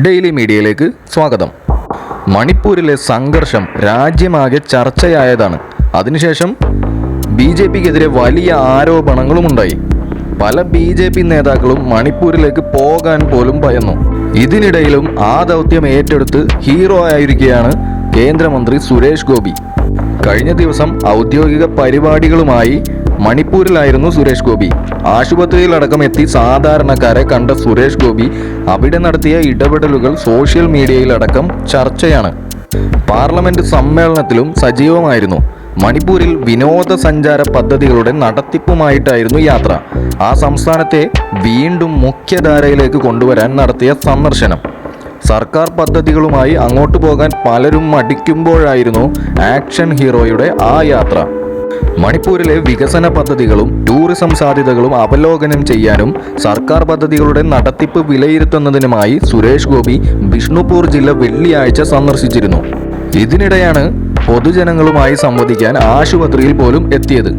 Daily മീഡിയയിലേക്ക് സ്വാഗതം. മണിപ്പൂരിലെ സംഘർഷം രാജ്യമാകെ ചർച്ചയായതാണ്. അതിനുശേഷം BJPക്കെതിരെ വലിയ ആരോപണങ്ങളുമുണ്ടായി. പല BJP നേതാക്കളും മണിപ്പൂരിലേക്ക് പോകാൻ പോലും ഭയന്നു. ഇതിനിടയിലും ആ ദൗത്യം ഏറ്റെടുത്ത് ഹീറോ ആയിരിക്കുകയാണ് കേന്ദ്രമന്ത്രി സുരേഷ് ഗോപി. കഴിഞ്ഞ ദിവസം ഔദ്യോഗിക പരിപാടികളുമായി മണിപ്പൂരിലായിരുന്നു സുരേഷ് ഗോപി. ആശുപത്രിയിലടക്കം എത്തി സാധാരണക്കാരെ കണ്ട സുരേഷ് ഗോപി അവിടെ നടത്തിയ ഇടപെടലുകൾ സോഷ്യൽ മീഡിയയിലടക്കം ചർച്ചയാണ്. പാർലമെന്റ് സമ്മേളനത്തിലും സജീവമായിരുന്നു. മണിപ്പൂരിൽ വിനോദസഞ്ചാര പദ്ധതികളുടെ നടത്തിപ്പുമായിട്ടായിരുന്നു യാത്ര. ആ സംസ്ഥാനത്തെ വീണ്ടും മുഖ്യധാരയിലേക്ക് കൊണ്ടുവരാൻ നടത്തിയ സന്ദർശനം. സർക്കാർ പദ്ധതികളുമായി അങ്ങോട്ട് പോകാൻ പലരും മടിക്കുമ്പോഴായിരുന്നു ആക്ഷൻ ഹീറോയുടെ ആ യാത്ര. മണിപ്പൂരിലെ വികസന പദ്ധതികളും ടൂറിസം സാധ്യതകളും അവലോകനം ചെയ്യാനും സർക്കാർ പദ്ധതികളുടെ നടത്തിപ്പ് വിലയിരുത്തുന്നതിനുമായി സുരേഷ് ഗോപി ബിഷ്ണുപൂർ ജില്ല വെള്ളിയാഴ്ച സന്ദർശിച്ചിരുന്നു. ഇതിനിടെയാണ് പൊതുജനങ്ങളുമായി സംവദിക്കാൻ ആശുപത്രിയിൽ പോലും എത്തിയത്.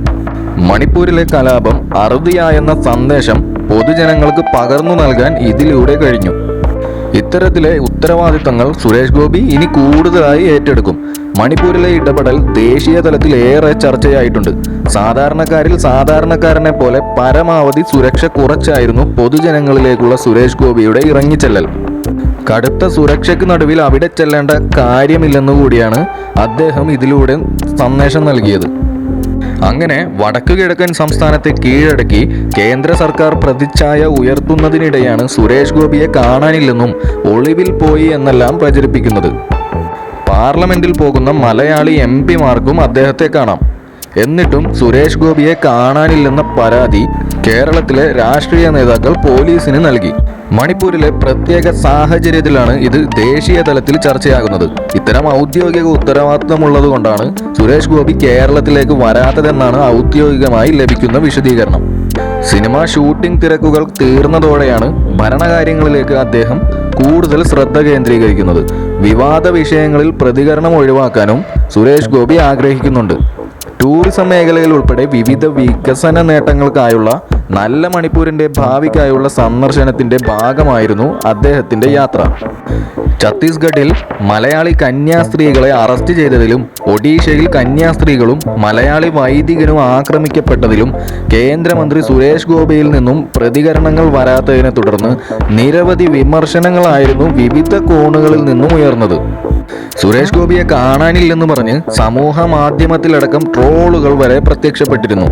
മണിപ്പൂരിലെ കലാപം അറുതിയായെന്ന സന്ദേശം പൊതുജനങ്ങൾക്ക് പകർന്നു നൽകാൻ ഇതിലൂടെ കഴിഞ്ഞു. ഇത്തരത്തിലെ ഉത്തരവാദിത്തങ്ങൾ സുരേഷ് ഗോപി ഇനി കൂടുതലായി ഏറ്റെടുക്കും. മണിപ്പൂരിലെ ഇടപെടൽ ദേശീയ തലത്തിൽ ഏറെ ചർച്ചയായിട്ടുണ്ട്. സാധാരണക്കാരനെ പോലെ പരമാവധി സുരക്ഷ കുറച്ചായിരുന്നു പൊതുജനങ്ങളിലേക്കുള്ള സുരേഷ് ഗോപിയുടെ ഇറങ്ങിച്ചെല്ലൽ. കടുത്ത സുരക്ഷയ്ക്ക് നടുവിൽ അവിടെ ചെല്ലേണ്ട കാര്യമില്ലെന്നുകൂടിയാണ് അദ്ദേഹം ഇതിലൂടെ സന്ദേശം നൽകിയത്. അങ്ങനെ വടക്കു കിഴക്കൻ സംസ്ഥാനത്തെ കീഴടക്കി കേന്ദ്ര സർക്കാർ പ്രതിച്ഛായ ഉയർത്തുന്നതിനിടെയാണ് സുരേഷ് ഗോപിയെ കാണാനില്ലെന്നും ഒളിവിൽ പോയി എന്നെല്ലാം പ്രചരിപ്പിക്കുന്നത്. പാർലമെന്റിൽ പോകുന്ന മലയാളി MPമാർക്കും അദ്ദേഹത്തെ കാണാം. എന്നിട്ടും സുരേഷ് ഗോപിയെ കാണാനില്ലെന്ന പരാതി കേരളത്തിലെ രാഷ്ട്രീയ നേതാക്കൾ പോലീസിന് നൽകി. മണിപ്പൂരിലെ പ്രത്യേക സാഹചര്യത്തിലാണ് ഇത് ദേശീയ തലത്തിൽ ചർച്ചയാകുന്നത്. ഇത്തരം ഔദ്യോഗിക ഉത്തരവാദിത്തമുള്ളതുകൊണ്ടാണ് സുരേഷ് ഗോപി കേരളത്തിലേക്ക് വരാത്തതെന്നാണ് ഔദ്യോഗികമായി ലഭിക്കുന്ന വിശദീകരണം. സിനിമ ഷൂട്ടിംഗ് തിരക്കുകൾ തീർന്നതോടെയാണ് ഭരണകാര്യങ്ങളിലേക്ക് അദ്ദേഹം കൂടുതൽ ശ്രദ്ധ കേന്ദ്രീകരിക്കുന്നത്. വിവാദ വിഷയങ്ങളിൽ പ്രതികരണം ഒഴിവാക്കാനും സുരേഷ് ഗോപി ആഗ്രഹിക്കുന്നുണ്ട്. ടൂറിസം മേഖലയിൽ ഉൾപ്പെടെ വിവിധ വികസന നേട്ടങ്ങൾക്കായുള്ള നല്ല മണിപ്പൂരിൻ്റെ ഭാവിക്കായുള്ള സന്ദർശനത്തിൻ്റെ ഭാഗമായിരുന്നു അദ്ദേഹത്തിൻ്റെ യാത്ര. ഛത്തീസ്ഗഡിൽ മലയാളി കന്യാസ്ത്രീകളെ അറസ്റ്റ് ചെയ്തതിലും ഒഡീഷയിൽ കന്യാസ്ത്രീകളും മലയാളി വൈദികനും ആക്രമിക്കപ്പെട്ടതിലും കേന്ദ്രമന്ത്രി സുരേഷ് ഗോപിയിൽ നിന്നും പ്രതികരണങ്ങൾ വരാത്തതിനെ തുടർന്ന് നിരവധി വിമർശനങ്ങളായിരുന്നു വിവിധ കോണുകളിൽ നിന്നും ഉയർന്നത്. സുരേഷ് ഗോപിയെ കാണാനില്ലെന്ന് പറഞ്ഞ് സമൂഹ മാധ്യമത്തിലടക്കം ട്രോളുകൾ വരെ പ്രത്യക്ഷപ്പെട്ടിരുന്നു.